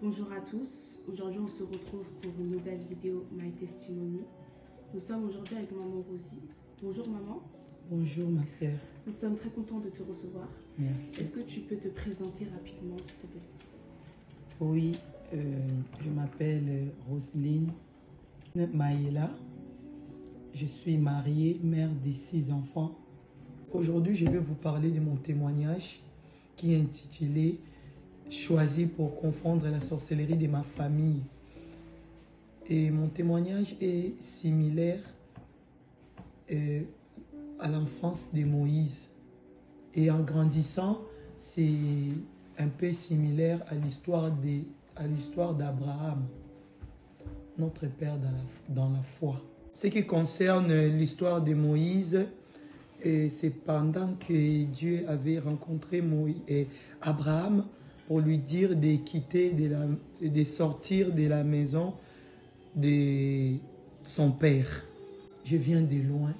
Bonjour à tous, aujourd'hui on se retrouve pour une nouvelle vidéo My Testimony. Nous sommes aujourd'hui avec maman Rosie. Bonjour maman. Bonjour ma sœur. Nous sommes très contents de te recevoir. Merci. Est-ce que tu peux te présenter rapidement s'il te plaît? Oui, je m'appelle Roselyne Maïla. Je suis mariée, mère de 6 enfants. Aujourd'hui, je vais vous parler de mon témoignage qui est intitulé « Choisi pour confondre la sorcellerie de ma famille ». Et mon témoignage est similaire à l'enfance de Moïse. Et en grandissant, c'est un peu similaire à l'histoire d'Abraham, notre père dans la foi. Ce qui concerne l'histoire de Moïse, c'est pendant que Dieu avait rencontré Abraham pour lui dire de quitter, de sortir de la maison de son père. Je viens de loin.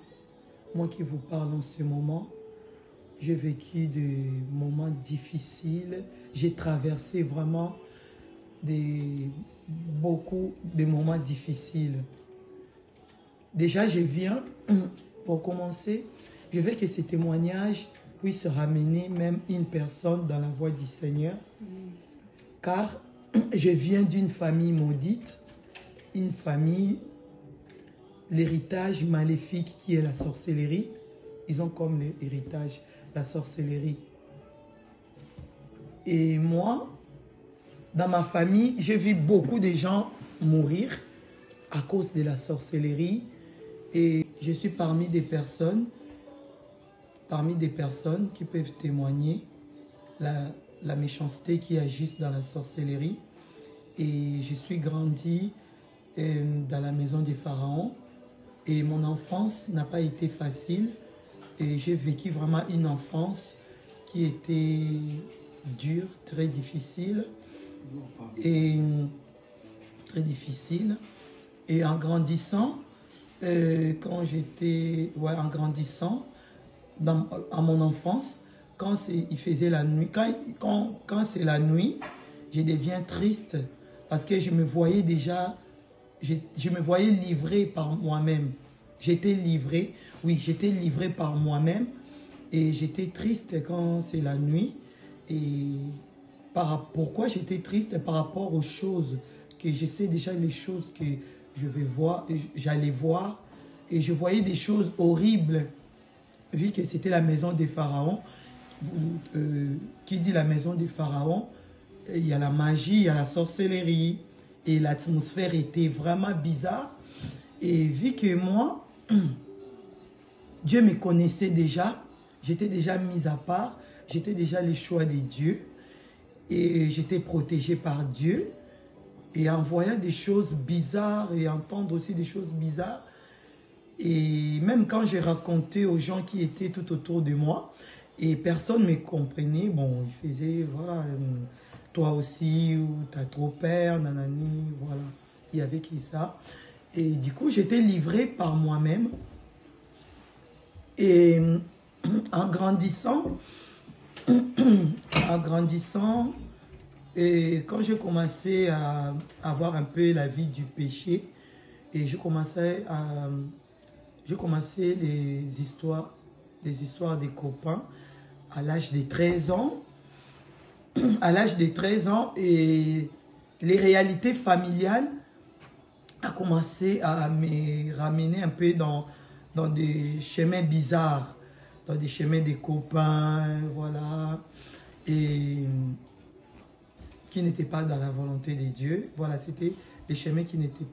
Moi qui vous parle en ce moment, j'ai vécu des moments difficiles. J'ai traversé vraiment beaucoup de moments difficiles. Déjà, je viens, pour commencer, je veux que ces témoignages puissent ramener même une personne dans la voie du Seigneur. Car je viens d'une famille maudite, une famille, l'héritage maléfique qui est la sorcellerie. Ils ont comme l'héritage la sorcellerie. Et moi, dans ma famille, j'ai vu beaucoup de gens mourir à cause de la sorcellerie. Et je suis parmi des personnes qui peuvent témoigner la méchanceté qui agisse dans la sorcellerie. Et je suis grandi dans la maison des pharaons. Et mon enfance n'a pas été facile. Et j'ai vécu vraiment une enfance qui était dure, très difficile. Et en grandissant, en grandissant, à mon enfance, quand il faisait la nuit, quand c'est la nuit, je deviens triste parce que je me voyais déjà, je me voyais livré par moi-même. J'étais livré par moi-même et j'étais triste quand c'est la nuit. Et pourquoi j'étais triste? Par rapport aux choses que je sais déjà, les choses que j'allais voir, et je voyais des choses horribles. Vu que c'était la maison des pharaons, qui dit la maison des pharaons, il y a la magie, il y a la sorcellerie, et l'atmosphère était vraiment bizarre. Et vu que moi, Dieu me connaissait déjà, j'étais déjà mise à part, j'étais déjà le choix de Dieu, et j'étais protégée par Dieu. Et en voyant des choses bizarres et entendre aussi des choses bizarres, et même quand j'ai raconté aux gens qui étaient tout autour de moi, et personne ne me comprenait, bon, ils faisaient, voilà, toi aussi, ou t'as trop peur, nanani, voilà, il y avait qui ça. Et du coup, j'étais livrée par moi-même. Et en grandissant, et quand j'ai commencé à avoir un peu la vie du péché, et je commençais les histoires des copains à l'âge de 13 ans. À l'âge de 13 ans, et les réalités familiales a commencé à me ramener un peu dans des chemins bizarres, dans des chemins des copains, voilà, et qui n'étaient pas dans la volonté de Dieu. Voilà, c'était des chemins qui n'étaient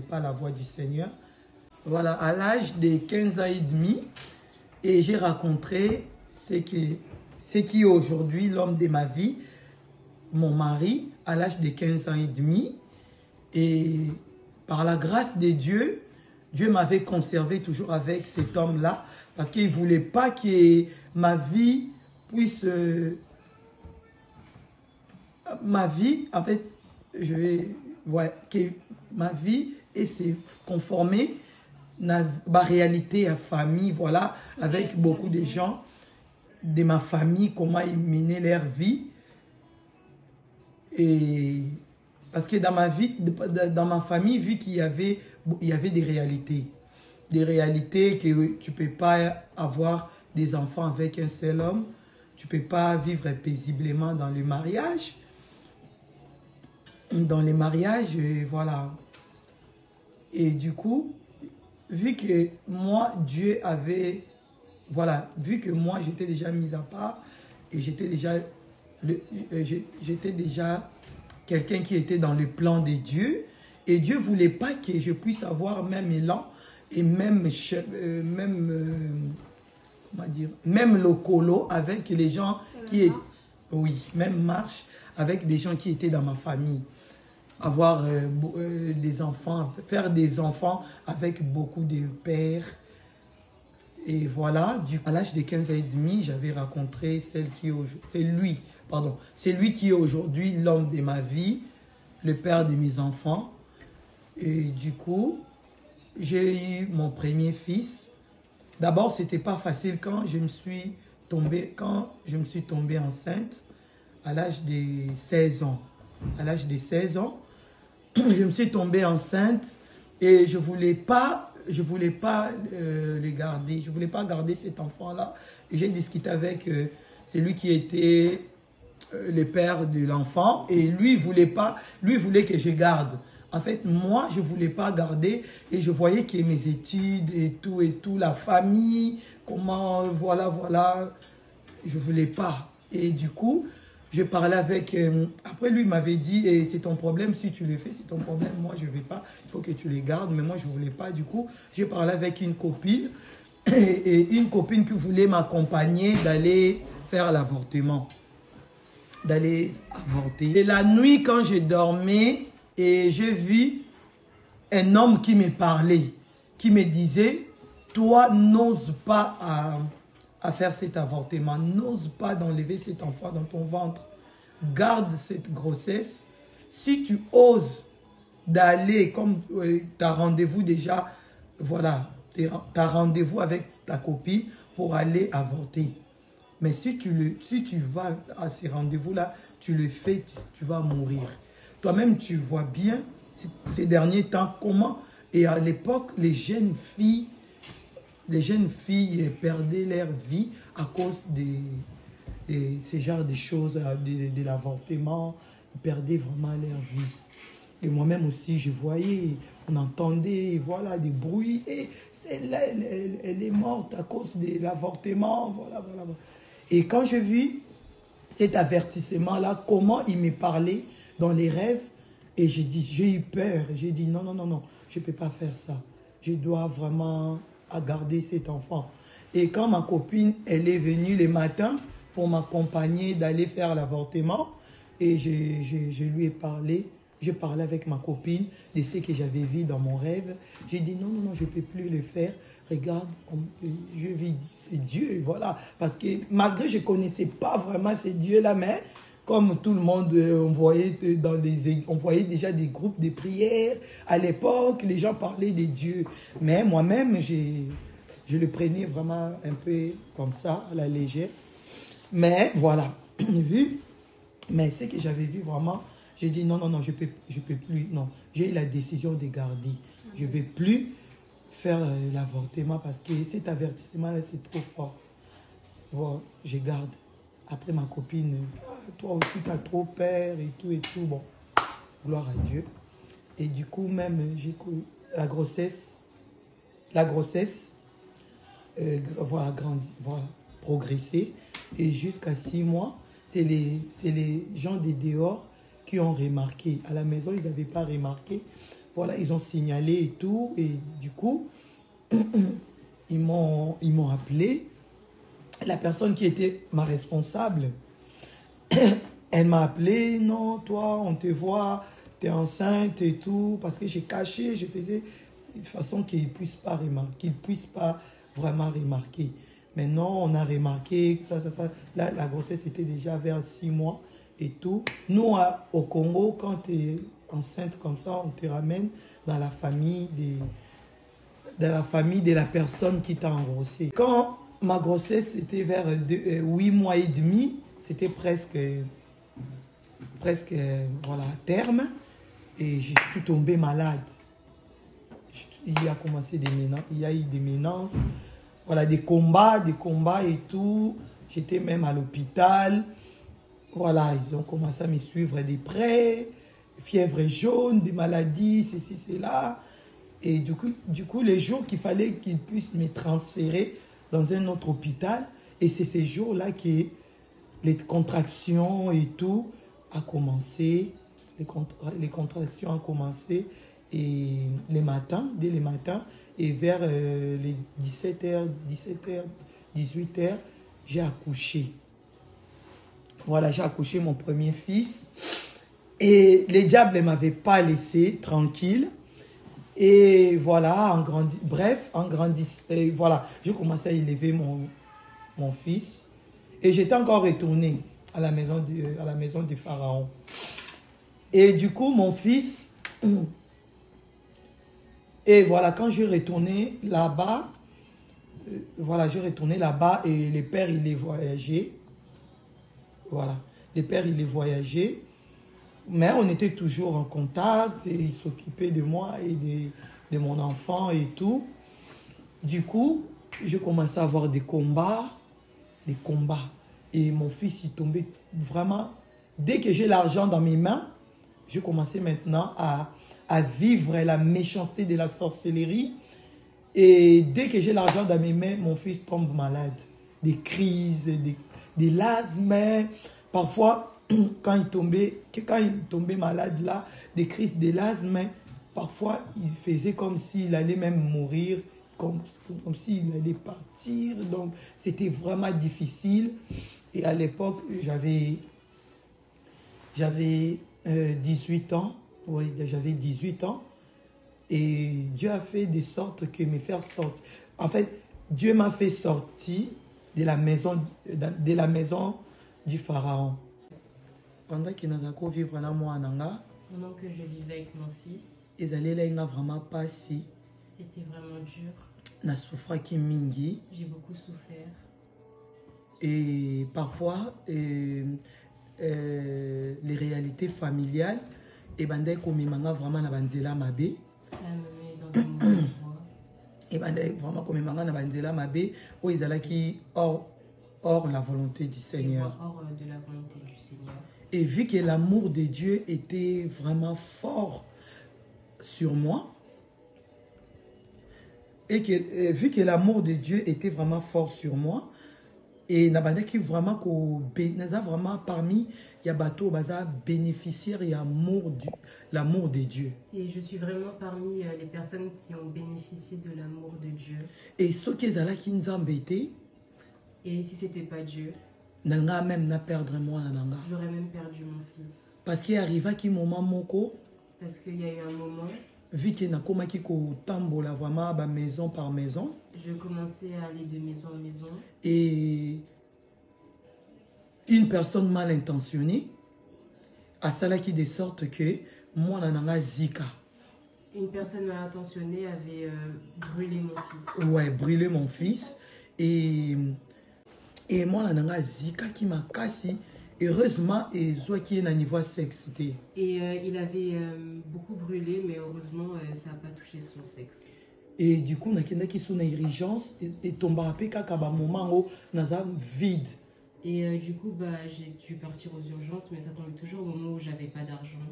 pas la voie du Seigneur. Voilà, à l'âge de 15 ans et demi, et j'ai rencontré ce qui est aujourd'hui l'homme de ma vie, mon mari, à l'âge de 15 ans et demi. Et par la grâce de Dieu, Dieu m'avait conservé toujours avec cet homme-là, parce qu'il ne voulait pas que ma vie puisse... en fait, que ma vie et se conformer à ma réalité, à famille, voilà, avec beaucoup de gens de ma famille, comment ils menaient leur vie. Et parce que dans ma vie, dans ma famille, vu qu'il y avait des réalités. Des réalités que tu ne peux pas avoir des enfants avec un seul homme. Tu ne peux pas vivre paisiblement dans le mariage. Dans les mariages, voilà. Et du coup, vu que moi, Dieu avait... Voilà, vu que moi, j'étais déjà mise à part et j'étais déjà quelqu'un qui était dans le plan de Dieu. Et Dieu ne voulait pas que je puisse avoir même élan et même le colo avec les gens qui étaient... Oui, même marche avec des gens qui étaient dans ma famille. Avoir des enfants, faire des enfants avec beaucoup de pères. Et voilà, à l'âge de 15 ans et demi, j'avais rencontré c'est lui qui est aujourd'hui l'homme de ma vie, le père de mes enfants. Et du coup, j'ai eu mon premier fils. D'abord, c'était pas facile quand je me suis tombée enceinte à l'âge de 16 ans. À l'âge de 16 ans, je me suis tombée enceinte et je voulais pas le garder. Je voulais pas garder cet enfant-là. J'ai discuté avec celui qui était le père de l'enfant et lui voulait que je garde. En fait, moi, je voulais pas garder et je voyais que mes études et tout, la famille, comment, voilà, je voulais pas. Et du coup, je parlais avec... après, lui m'avait dit, et c'est ton problème, si tu le fais, c'est ton problème. Moi, je ne vais pas. Il faut que tu les gardes. Mais moi, je ne voulais pas. Du coup, j'ai parlé avec une copine. Et une copine qui voulait m'accompagner d'aller faire l'avortement. D'aller avorter. Et la nuit, quand je dormais, et j'ai vu un homme qui me parlait, qui me disait, toi, n'ose pas à faire cet avortement. N'ose pas d'enlever cet enfant dans ton ventre. Garde cette grossesse. Si tu oses d'aller, comme tu as rendez-vous déjà, voilà, tu as rendez-vous avec ta copine pour aller avorter. Mais si tu vas à ces rendez-vous-là, tu le fais, tu vas mourir. Toi-même, tu vois bien ces derniers temps comment, et à l'époque, les jeunes filles perdaient leur vie à cause de ces genres de choses, de l'avortement. Ils perdaient vraiment leur vie. Et moi-même aussi, je voyais, on entendait, voilà, des bruits. Et elle est morte à cause de l'avortement. Voilà. Et quand j'ai vu cet avertissement-là, comment il me parlait dans les rêves, et j'ai eu peur. J'ai dit non, je ne peux pas faire ça. Je dois vraiment garder cet enfant. Et quand ma copine, elle est venue le matin pour m'accompagner d'aller faire l'avortement, et je lui ai parlé, je parlais avec ma copine de ce que j'avais vu dans mon rêve. J'ai dit non, je ne peux plus le faire. Regarde, je vis, c'est Dieu, voilà. Parce que malgré que je ne connaissais pas vraiment ce Dieu-là, mais comme tout le monde, on voyait déjà des groupes de prière. À l'époque, les gens parlaient de Dieu. Mais moi-même, je le prenais vraiment un peu comme ça, à la légère. Mais voilà, mais ce que j'avais vu vraiment, j'ai dit non, je peux plus, non. J'ai eu la décision de garder. Je ne vais plus faire l'avortement parce que cet avertissement-là, c'est trop fort. Voilà, je garde. Après, ma copine, toi aussi, tu as trop peur et tout. Bon, gloire à Dieu. Et du coup, même, la grossesse, voilà, progressé. Et jusqu'à 6 mois, c'est les gens des dehors qui ont remarqué. À la maison, ils n'avaient pas remarqué. Voilà, ils ont signalé et tout. Et du coup, ils m'ont appelé. La personne qui était ma responsable, elle m'a appelé. Non, toi, on te voit, tu es enceinte et tout. Parce que j'ai caché, je faisais de façon qu'ils ne puissent pas vraiment remarquer. Maintenant, on a remarqué que ça. Là, la grossesse était déjà vers 6 mois et tout. Nous, au Congo, quand tu es enceinte comme ça, on te ramène dans la famille de la personne qui t'a engrossé. Quand ma grossesse était vers 8 mois et demi, c'était presque presque voilà, à terme. Et je suis tombée malade. Il y a commencé il y a eu des menaces, voilà, des combats et tout. J'étais même à l'hôpital. Voilà, ils ont commencé à me suivre de près. Fièvre jaune, des maladies, ceci, cela. Et du coup, les jours qu'il fallait qu'ils puissent me transférer dans un autre hôpital, et c'est ces jours-là que les contractions et tout a commencé. Les contractions ont commencé et les matins, dès les matins, et vers les 17h, 18h, j'ai accouché. Voilà, j'ai accouché mon premier fils. Et les diables ne m'avaient pas laissé tranquille. Et voilà, en grandissant, voilà, j'ai commencé à élever mon fils. Et j'étais encore retourné à la maison du Pharaon. Et du coup, mon fils... Et voilà, quand j'ai retourné là-bas, et le père, il est voyagé. Voilà, le père, il est voyagé. Mais on était toujours en contact et il s'occupait de moi et de mon enfant et tout. Du coup, je commençais à avoir des combats. Et mon fils, il tombait vraiment... Dès que j'ai l'argent dans mes mains, je commençais maintenant à vivre la méchanceté de la sorcellerie. Et dès que j'ai l'argent dans mes mains, mon fils tombe malade. Des crises, des l'asthme. Parfois, quand il tombait malade là, des crises de l'asthme, parfois il faisait comme s'il allait même mourir, comme s'il allait partir. Donc, c'était vraiment difficile. Et à l'époque, j'avais 18 ans. Oui, j'avais 18 ans. Et Dieu a fait de sorte que me faire sortir. En fait, Dieu m'a fait sortir de la maison du Pharaon. Pendant que nous vivre là, moi, Pendant que je vivais avec mon fils, ils allaient là, il n'a vraiment pas si. c'était vraiment dur. Na souffert qui mingi. J'ai beaucoup souffert. Et parfois, les réalités familiales, et bandai comme manga vraiment na banzela mabe. Ça me met dans une mauvaise voie. Et bandai vraiment comme manga na banzela mabe, où ils allaient qui hors la volonté du Seigneur. Hors de la volonté du Seigneur. Et vu que l'amour de Dieu était vraiment fort sur moi, vu que l'amour de Dieu était vraiment fort sur moi, et nabandé qui vraiment parmi Yabato baza bénéficiaire et l'amour de Dieu. Et je suis vraiment parmi les personnes qui ont bénéficié de l'amour de Dieu. Et ce qui est qui nous embêté, et si c'était pas Dieu, nanga même na perdre moi nanga. J'aurais même perdu mon fils. Parce qu'il arriva qui moment moko. Parce qu'il y a eu un moment. Vu que nakoma ki ko tambola vraiment ba maison par maison. Je commençais à aller de maison en maison. Et une personne mal intentionnée a cela qui de sorte que moi nanga zika. Une personne mal intentionnée avait brûlé mon fils. Ouais, brûlé mon fils. Et moi nanga zika qui m'a cassé. Heureusement, et soit qui est à niveau sexe. Et il avait beaucoup brûlé, mais heureusement, ça n'a pas touché son sexe. Et du coup, on a qui sont en urgence et tombe à un moment où on a vide. Et du coup, j'ai dû partir aux urgences, mais ça tombait toujours au moment où j'avais pas d'argent.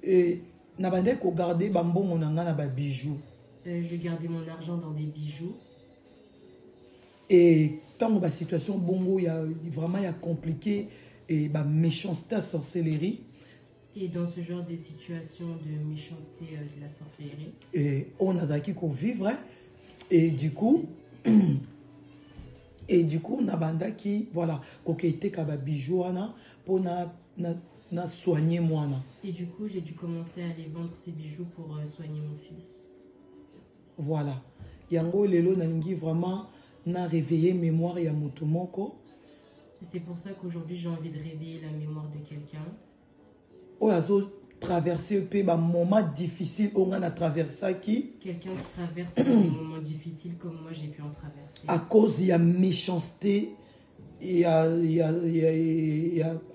Et on a gardé des bijoux. Je gardais mon argent dans des bijoux. Et tant que la situation bongo vraiment compliqué et méchanceté, sorcellerie. Et dans ce genre de situation de méchanceté de la sorcellerie. Et on a d'acquis qu'on vivre. Et du coup, on a banda qui voilà qu'on était kaba bijoux pour na soigner moi. Et du coup, j'ai dû commencer à aller vendre ces bijoux pour soigner mon fils. Voilà. Yango lelo nalingi vraiment na réveillé mémoire ya motomoko. C'est pour ça qu'aujourd'hui j'ai envie de réveiller la mémoire de quelqu'un. Oyazo traverser un moment difficile on a traversé qui. Quelqu'un qui traverse des moments difficiles comme moi j'ai pu en traverser. À cause de la méchanceté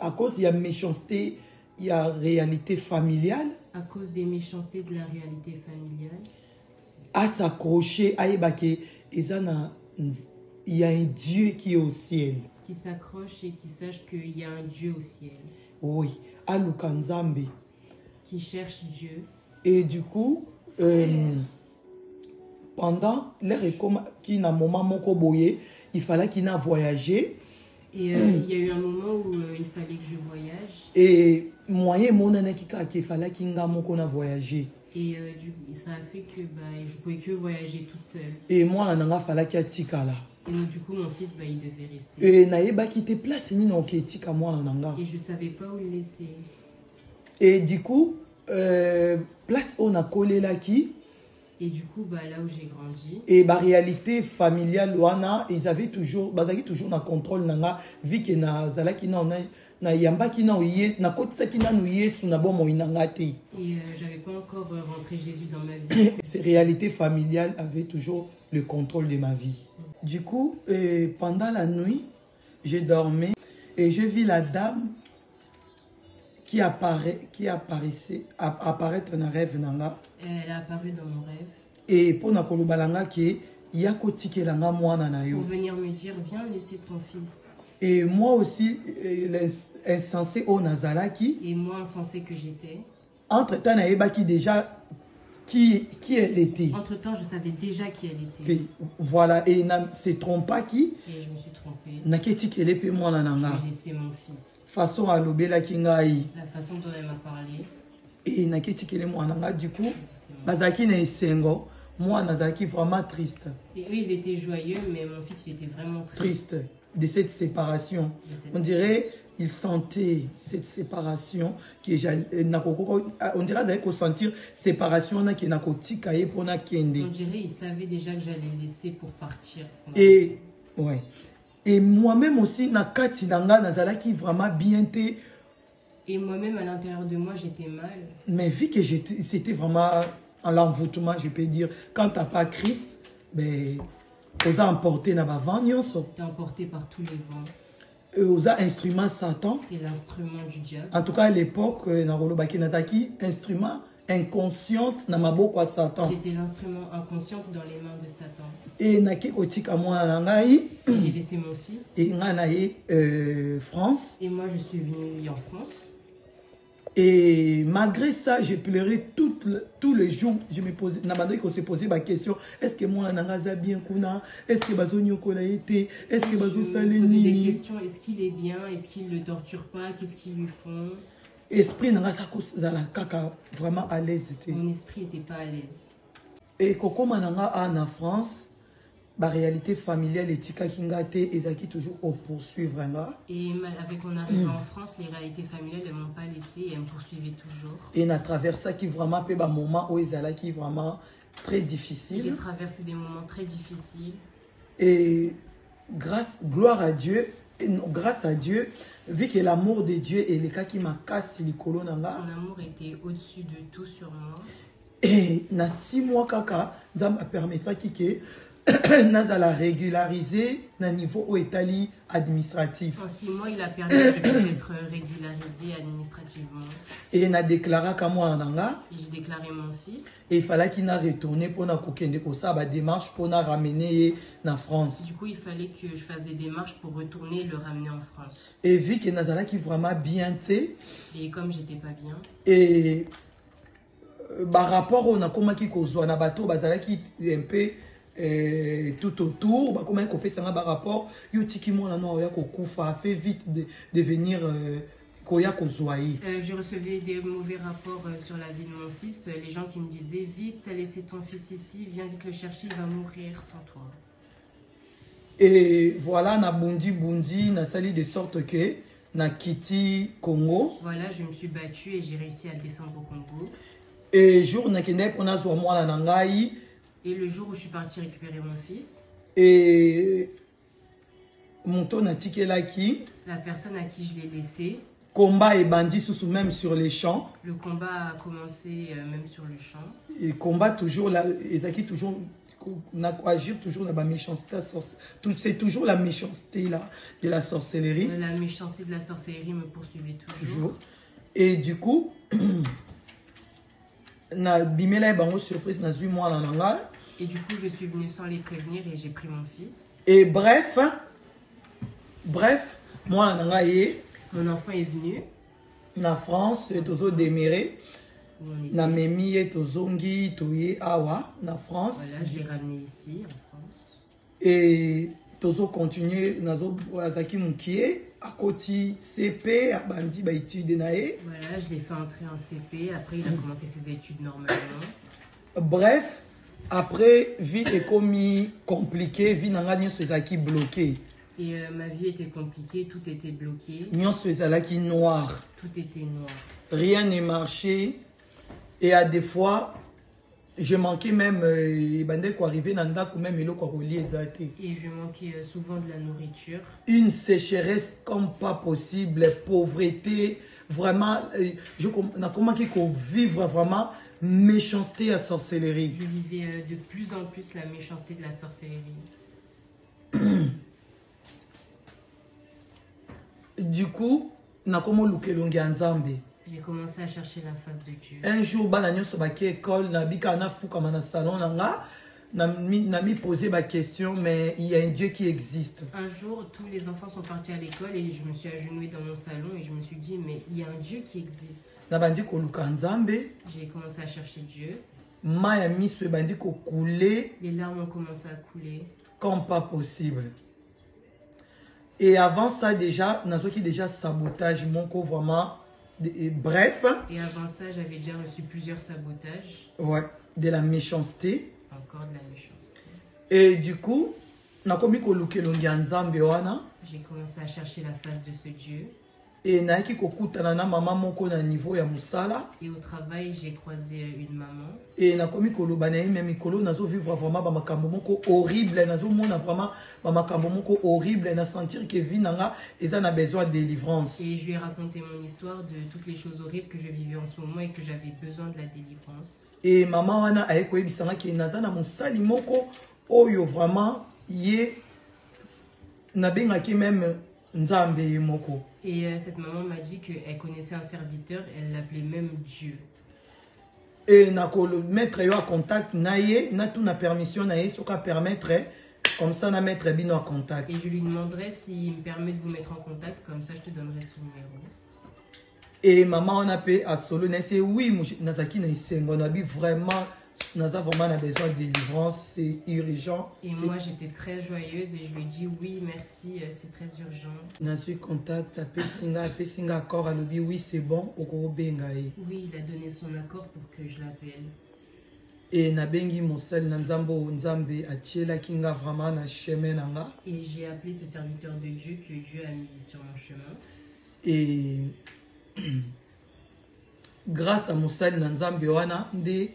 à cause il y a méchanceté, il y a réalité familiale. À cause des méchancetés de la réalité familiale. À s'accrocher, à ébaquer, il y a un Dieu qui est au ciel. Qui s'accroche et qui sache qu'il y a un Dieu au ciel. Oui, à Lukanzambe. Qui cherche Dieu. Et du coup, pendant qu'il n'a moment moko boye, il fallait qu'il n'a voyagé. Et il y a eu un moment où il fallait que je voyage. Et moyen mon il fallait qu'il n'a voyagé. Et ça a fait que je pouvais que voyager toute seule. Et moi, il fallait qu'il y ait là. Et donc, du coup, mon fils, il devait rester. Et naïba qui te place ni non qui tika moi nanga. Et je savais pas où le laisser. Et du coup, place on a collé là qui. Et du coup, là où j'ai grandi. Et réalité familiale wana, ils avaient toujours na contrôle nanga vu que na zala ki na yamba ki na oye na kotisa ki na yesu na bomo inanga te. Et j'avais pas encore rentré Jésus dans ma vie. Ces réalités familiales avaient toujours le contrôle de ma vie. Du coup, pendant la nuit, je dormais et je vis la dame qui apparaissait apparaître dans rêve nanga. Elle a apparu dans mon rêve. Et pour na kolobalanga ke yakotike langa mwana na yo. Pour venir me dire viens laisser ton fils. Et moi aussi insensé au nazalaki. Et moi insensé que j'étais. Entre-temps na ebaki déjà qui elle était. Entre-temps, je savais déjà qui elle était. Voilà, et na se trompa qui. Et je me suis trompée. Na keti kele pe mwana nanga. J'ai laissé mon fils. Façon à lobela kingai. La façon dont elle m'a parlé. Et na keti kele mwana nanga du coup, bazaki na esengo, moi nazaki vraiment triste. Et eux ils étaient joyeux, mais mon fils il était vraiment triste. De cette séparation. On dirait il sentait cette séparation que on dirait d'ailleurs qu'on sentir séparation na qui na kotika ye pona kende. On dirait il savait déjà que j'allais laisser pour partir. Et ouais. Et moi-même aussi na kati nanga nazalaki vraiment bien te. Et moi-même à l'intérieur de moi j'étais mal. Mais vu que c'était vraiment en l'envoûtement, je peux dire, quand t'as pas Christ, ben vous emporté na bavant nyonso. T'es emporté par tous les vents. Aux instruments Satan. Et l'instrument du diable. En tout cas, à l'époque, instrument inconsciente na maboko à Satan. J'étais l'instrument inconsciente dans les mains de Satan. Et j'ai laissé mon fils. Et France. Et moi, je suis venue en France. Et malgré ça, j'ai pleuré tous les jours. Je me posais, qu'on se posait ma question. Est-ce que moi, je bien kuna? Est-ce que Bazonio Kola été? Est-ce que Bazo Saleni? Des questions. Est-ce qu'il est bien? Est-ce qu'ils le torturent pas? Qu'est-ce qu'ils lui font? Esprit kaka vraiment à l'aise. Mon esprit n'était pas à l'aise. Et Koko Mananga en France. La réalité familiale et tika kingate ezaki toujours au poursuivre. Et avec mon arrivée en France, les réalités familiales ne m'ont pas laissé et elles me poursuivaient toujours. Et à travers ça qui vraiment peut un moment où ezala qui vraiment très difficile. J'ai traversé des moments très difficiles. Et gloire à Dieu, grâce à Dieu, vu que l'amour de Dieu est le cas qui m'a cassé les colonnes. Son amour était au-dessus de tout sur moi. Et na 6 mois kaka, ça m'a permis que Nazala régularisé na niveau au Italie administratif. En 6 mois, il a permis d'être régularisé administrativement. Et il a déclaré qu'à moi en Anga. Et j'ai déclaré mon fils. Et il fallait qu'il a retourné pour na kokende pour ça, démarche pour na ramener na France. Du coup, il fallait que je fasse des démarches pour retourner le ramener en France. Et vu que Nazala qui vraiment bien té. Et comme j'étais pas bien. Et par rapport au na comment qui kozwa na bateau bazala qui un peu tout autour, comment on peut par rapport, fait vite de venir je recevais des mauvais rapports sur la vie de mon fils. Les gens qui me disaient vite, laissez ton fils ici, viens vite le chercher, il va mourir sans toi. Et voilà, na bondi, na sali de sorte que na quitté Congo. Voilà, je me suis battue et j'ai réussi à descendre au Congo. Et jour na kende on a moi la nangai. Et le jour où je suis partie récupérer mon fils, et mon ton a tiqué là qui, la personne à qui je l'ai laissé, combat et bandit sous même sur les champs. Le combat a commencé même sur le champ. Et combat toujours là, et qui toujours agir toujours dans la méchanceté. C'est toujours la méchanceté là, de la sorcellerie. La méchanceté de la sorcellerie me poursuivait toujours. Et du coup, na bimela bango surprise na zui moi nanga. Et du coup, je suis venue sans les prévenir et j'ai pris mon fils. Et bref, moi nanga ye. Mon enfant est venu. Na France, tozo déméré. Na memi ye tozongi toye awa na France. Voilà, je l'ai ramené ici en France. Et tozo continuer nazo azaki mukie à côté CP à bandi ba étude nae. Voilà, je l'ai fait entrer en CP, après il a commencé ses études normalement. Bref, après vie est commis compliqué, vie nanga nyonso ezaki bloqué. Et ma vie était compliquée, tout était bloqué. Nyonso ezalaki noir. Tout était noir. Rien ne marchait. Et à des fois, je manquais même, bande ko arriver nanda ko même eloko ko lié ezate. Et je manquais souvent de la nourriture. Une sécheresse comme pas possible, pauvreté, vraiment, je n'a comment qu'on vivre vraiment méchanceté à sorcellerie. Je vivais de plus en plus la méchanceté de la sorcellerie. Du coup, n'a comment lukelongi nzambe. J'ai commencé à chercher la face de Dieu. Un jour, bana nyonso baki école, na bika na fuka mana salon nanga, na mi posé ma question, mais il y a un Dieu qui existe. Un jour, tous les enfants sont partis à l'école et je me suis agenouillée dans mon salon et je me suis dit, mais il y a un Dieu qui existe. Na bandi ko luka nzambe. J'ai commencé à chercher Dieu. Maya miso bandi ko couler. Les larmes ont commencé à couler. Comme pas possible. Et avant ça déjà, nazoki déjà sabotage mon corps vraiment. Bref. Et avant ça, j'avais déjà reçu plusieurs sabotages. Ouais, de la méchanceté. Encore de la méchanceté. Et du coup, j'ai commencé à chercher la face de ce Dieu. Et niveau ya musala. Et au travail, j'ai croisé une maman. Et nakomi koloba na même mikolo nazo vivre vraiment ba makambo moko horrible, nazo mona vraiment ba makambo moko horrible, na sentir que vie nanga eza na besoin de délivrance. Et je lui ai raconté mon histoire de toutes les choses horribles que je vivais en ce moment et que j'avais besoin de la délivrance. Et maman wana ayeko yebisanga ke naza na musali moko oyo vraiment ye na bengaki même nzambe moko. Et cette maman m'a dit qu'elle connaissait un serviteur, elle l'appelait même Dieu. Et na mettre yo en contact naie, na tout na permission naie, so ka permettre comme ça na mettre bino en contact. Et je lui demanderai s'il me permet de vous mettre en contact, comme ça je te donnerai son numéro. Et maman on a payé à solo, n'a dit oui, nazaki na isengo na bi vraiment naza vraiment besoin de délivrance, c'est urgent. Et moi j'étais très joyeuse et je lui ai dit oui merci, c'est très urgent. Na suis contact, appelé singa accord à l'obi oui c'est bon, oko bengaye. Oui, il a donné son accord pour que je l'appelle. Et na bengi mosel na nzambo nzambe atiela kinga vraiment na chemin nanga. Et j'ai appelé ce serviteur de Dieu que Dieu a mis sur mon chemin. Et grâce à mosel na nzambe wana nde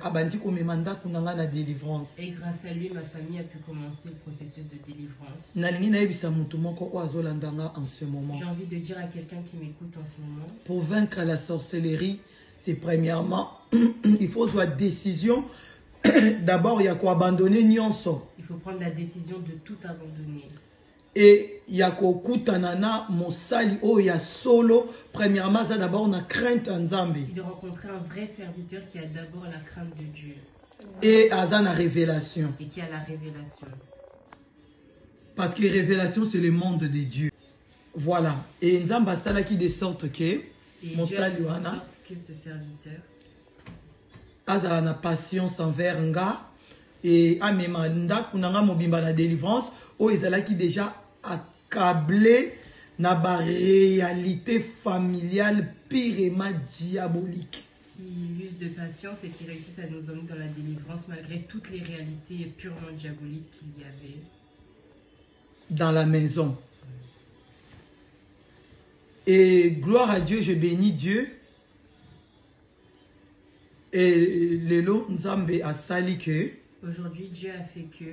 abandi komemanda kunanga na délivrance. Et grâce à lui, ma famille a pu commencer le processus de délivrance. Nalingi na yebisa mutu moko o azolandanga en ce moment. J'ai envie de dire à quelqu'un qui m'écoute en ce moment. Pour vaincre la sorcellerie, c'est premièrement, il faut soit décision. D'abord, il y a quoi abandonner nyonso. Il faut prendre la décision de tout abandonner. Et il y a quoi kutanana mosali o ya solo. Premièrement, ça d'abord on a crainte en Nzambe. Et de rencontrer un vrai serviteur qui a d'abord la crainte de Dieu. Et azana révélation. Et qui a la révélation. Parce que révélation c'est le monde de Dieu. Voilà. Et Nzamba sala qui de sorte que mosali wana. De sorte que ce serviteur azana patience envers nga. Et amema ndakunanga mobimba la délivrance. O ezalaki déjà accablé na ba réalité familiale purement diabolique. Qui use de patience et qui réussissent à nous emmener dans la délivrance malgré toutes les réalités purement diaboliques qu'il y avait dans la maison. Et gloire à Dieu, je bénis Dieu. Et lelo nzambe asali que aujourd'hui Dieu a fait que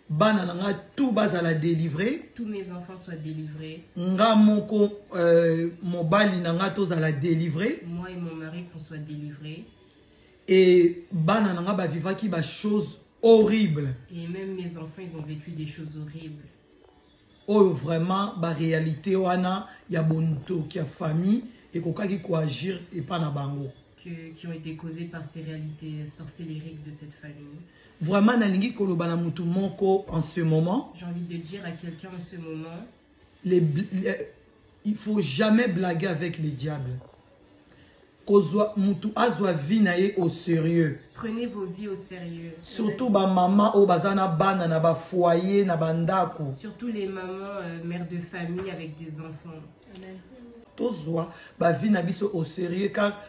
banananga tout bas à la délivrer. Tous mes enfants soient délivrés. Nga moko mobali nanga tous à la délivrer. Moi et mon mari qu'on soit délivrés. Et bana nanga ba vivaki ba choses horribles. Et même mes enfants, ils ont vécu des choses horribles. Oh, vraiment, ba réalité wana, ya bonto, qui a famille, et kokaki ko agir et pas na bango. Qui ont été causées par ces réalités sorcellériques de cette famille. Vraiment, nalingi koloba na mutu moko en ce moment. J'ai envie de dire à quelqu'un en ce moment. Il faut jamais blaguer avec les diables. Mutu azwa vie na ye au sérieux. Prenez vos vies au sérieux. Surtout ba maman o bazana bana na ba foyer na bandako. Surtout les mamans mères de famille avec des enfants. Amen. Tozwa ba vie na biso au sérieux car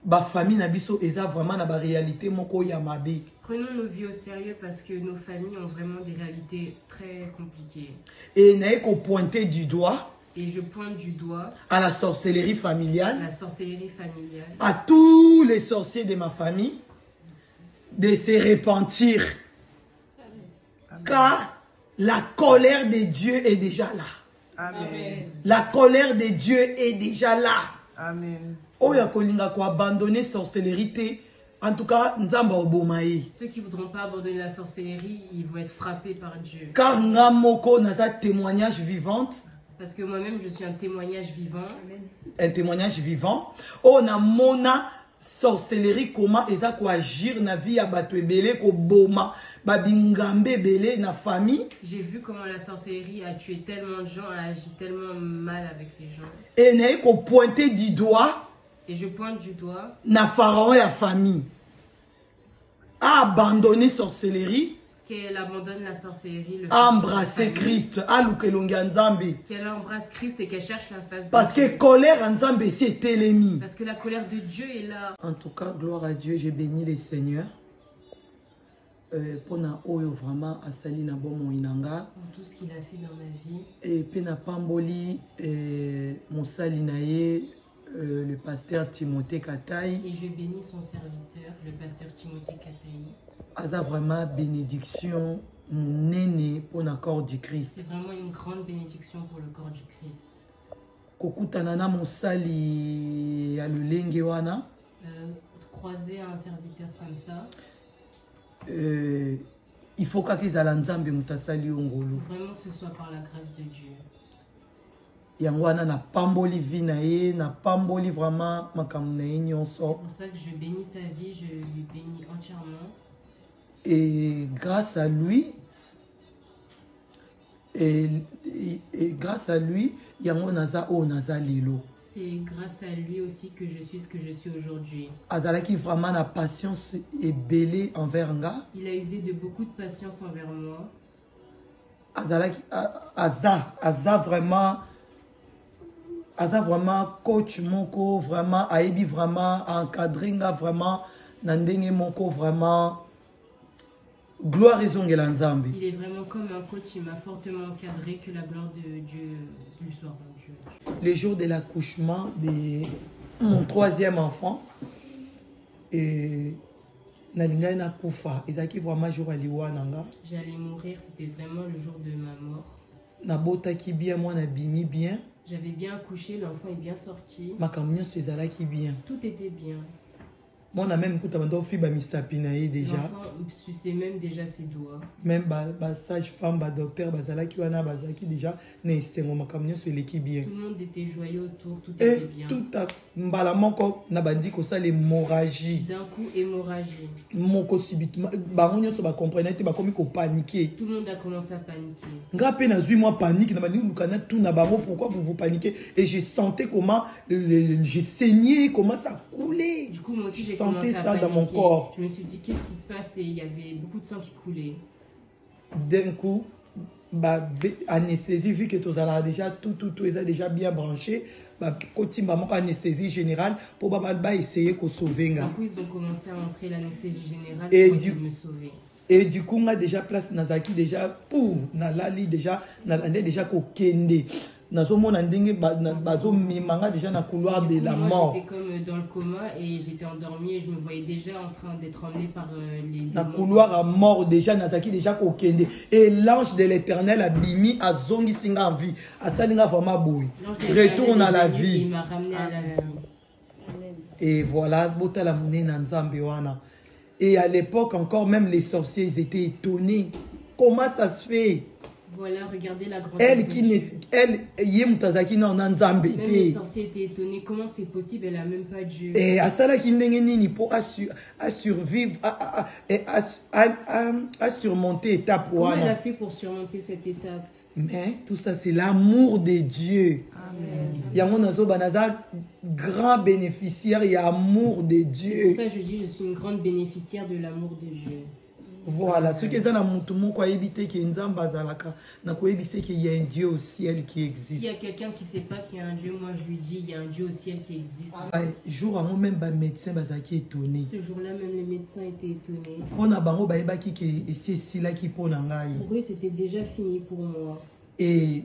ba famille na biso eza vraiment na ba réalité moko ya mabe. Prenons nos vies au sérieux parce que nos familles ont vraiment des réalités très compliquées. Et nae ko pointer du doigt. Et je pointe du doigt à la sorcellerie familiale, la sorcellerie familiale, à tous les sorciers de ma famille, de se repentir. Amen. Car la colère de Dieu est déjà là. Amen. La colère de Dieu est déjà là. Amen. Oya kolinga ko abandonner sorcellerie. En tout cas, nzamba obomaye. Ceux qui ne voudront pas abandonner la sorcellerie, ils vont être frappés par Dieu. Car ngamoko naza témoignage vivante. Parce que moi-même, je suis un témoignage vivant. Amen. Un témoignage vivant. On a mona sorcellerie comment eza ko agir na vie ya bato ebele ko boma babingambe belé na famille. J'ai vu comment la sorcellerie a tué tellement de gens, a agi tellement mal avec les gens. Et nae ko pointer du doigt. Et je pointe du doigt. Na pharaon ya famille a abandonné sorcellerie. Qu'elle abandonne la sorcellerie, Embrasser Christ, qu'elle embrasse Christ et qu'elle cherche la face de parce Dieu. que colère Nzambe c'est l'ennemi. Parce que la colère de Dieu est là. En tout cas, gloire à Dieu, j'ai béni les seigneurs. Pour na oyo vraiment asali na bomo inanga. Pour tout ce qu'il a fait dans ma vie. Et pena pamboli mosali naye le pasteur Timothée Kataï. Et je bénis son serviteur, le pasteur Timothée Kataï. Aza vraiment bénédiction néné pour le corps du Christ. C'est vraiment une grande bénédiction pour le corps du Christ. Kokutana na mosali ya lulenge wana. Croiser un serviteur comme ça. Il faut qu'akizala nzambe mutasali ongolo. Vraiment que ce soit par la grâce de Dieu. Yangwana na pamboli vie na ye, na pamboli vraiment makambo na ye nyonso. C'est pour ça que je bénis sa vie, je lui bénis entièrement. Et grâce à lui, yango naza o naza lelo. C'est grâce à lui aussi que je suis ce que je suis aujourd'hui. Azalaki vraiment la patience et belé envers nga. Il a usé de beaucoup de patience envers moi. Azalaki aza vraiment coach moko vraiment aibi vraiment encadré nga vraiment nandenge moko vraiment gloire ezongela nzambe. Il est vraiment comme un coach, il m'a fortement encadré, que la gloire de Dieu lui soit rendue. Le jour de l'accouchement de mon troisième enfant, et nalinga na kufa, ezaki vraiment jour aliwa nanga. J'allais mourir, c'était vraiment le jour de ma mort. Nabota ki bien, moi na bimi bien. J'avais bien accouché, l'enfant est bien sorti. Makambo nyonso ezalaki bien. Tout était bien. Moi na même kuta bando fi ba misapi na ye déjà. L'enfant suçait même déjà ses doigts. Même ba sage-femme, ba docteur, bazalaki wana bazalaki déjà na esengo makambo nyonso eleki bien. Tout le monde était joyeux autour, tout était bien. Et tout a mbala moko na bandi ko ça l'hémorragie. D'un coup, hémorragie. Moko subitement bango nyonso ba comprendre te ba komi ko paniquer. Tout le monde a commencé à paniquer. Nga pe na zui moi panique na bandi lukana tout na bango pourquoi vous paniquez et je sentais comment j'ai saigné, comment ça coulait. Du coup, moi aussi, j'ai sentais commencé à ça paniquer. dans mon corps. Je me suis dit, qu'est-ce qui se passe? Et il y avait beaucoup de sang qui coulait. D'un coup, bah, anesthésie, vu que tout a déjà, tout est déjà bien branché, bah, quand il anesthésie générale, pour essayer de sauver. Du coup, ils ont commencé à entrer l'anesthésie générale Et pour me sauver. Et du coup, on a déjà place Nazaki déjà pour Nalali déjà, déjà kokende. Nazomona ndenge bazo mimanga déjà na couloir de la mort. J'étais comme dans le coma et j'étais endormie et je me voyais déjà en train d'être emmenée par les na couloir à mort déjà Nazaki déjà kokende et l'ange de l'Éternel a bimi a zongi singa en vie. A salinga vraiment boy. Retourne à la vie. Il m'a ramené à la vie. Amen. Et voilà, botala mune na nzambe wana. Et à l'époque encore, même les sorciers, ils étaient étonnés. Comment ça se fait? Voilà, regardez la grandeur Elle de qui Dieu. n'est, elle, yemutazaki na nzambe Même les te. sorciers étaient étonnés. Comment c'est possible? Elle n'a même pas Dieu. Et asalaki ndenge nini pour survivre, à surmonter étape Comment elle wana. a fait pour surmonter cette étape? Mais tout ça, c'est l'amour de Dieu. Yango nazo banaza grand bénéficiaire, il y a amour de C'est pour Dieu. ça que je dis, je suis une grande bénéficiaire de l'amour de Dieu. Voilà, ce qui est dans mon tout monde quoi éviter que nzamba zalaka, na ko éviter qu'il y a un Dieu au ciel qui S'il y a existe. quelqu'un qui ne sait pas qu'il y a un Dieu, moi je lui dis, il y a un Dieu au ciel qui existe. Jour à moi même ba médecin bazaki étonné. Ce jour-là, même les médecins étaient étonnés. On a bango ba ebaki que c'est si là qui pona ngai. Pour eux, c'était déjà fini pour moi. Et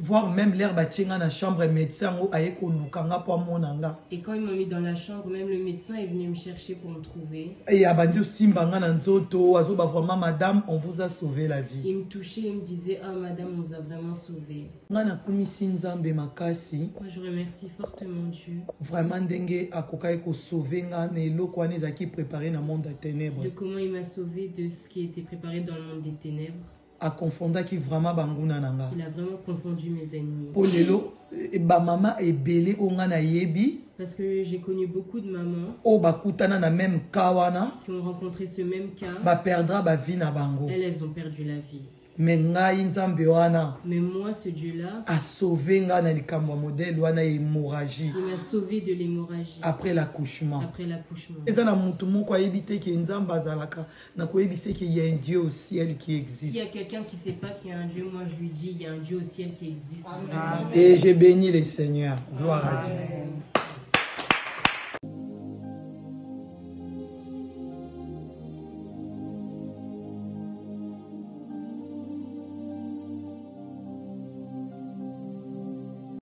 voir même l'air batinga na chambre médecin o ayeko lukanga po monanga. Et quand ils m'ont mis dans la chambre, même le médecin est venu me chercher pour me trouver. Et abandi simbanga na nzoto azo ba vraiment madame on vous a sauvé la vie. Il me touchait, il me disait, ah madame, on nous a vraiment sauvés. Ngana kumisi nzambe makasi. Moi je remercie fortement Dieu Vraiment ndenge akoka eko sauver nga na eloko wana ezaki préparé na monde des ténèbres. de comment il m'a sauvé de ce qui était préparé dans le monde des ténèbres. A confondaki vraiment banguna nanga. Il a vraiment confondu mes ennemis. Po lelo ba mama ebele onga na yebi Parce que j'ai connu beaucoup de mamans o bakutana na même kawana qui ont rencontré ce même cas. ba perdra ba vie na bango. Elles ont perdu la vie. Mais ngai nzambe wana Mais moi, ce Dieu-là, a sauvé nga na likambo modèle wana hémorragie il m'a sauvé de l'hémorragie après l'accouchement. après l'accouchement. Eza na mutu moko ayebi te ke nzambe azalaka na koyebisa ke y a un Dieu au ciel qui S'il y existe. a quelqu'un qui ne sait pas qu'il y a un Dieu, moi je lui dis, il y a un Dieu au ciel qui existe. Et j'ai béni le Seigneur. Gloire à Dieu. Amen.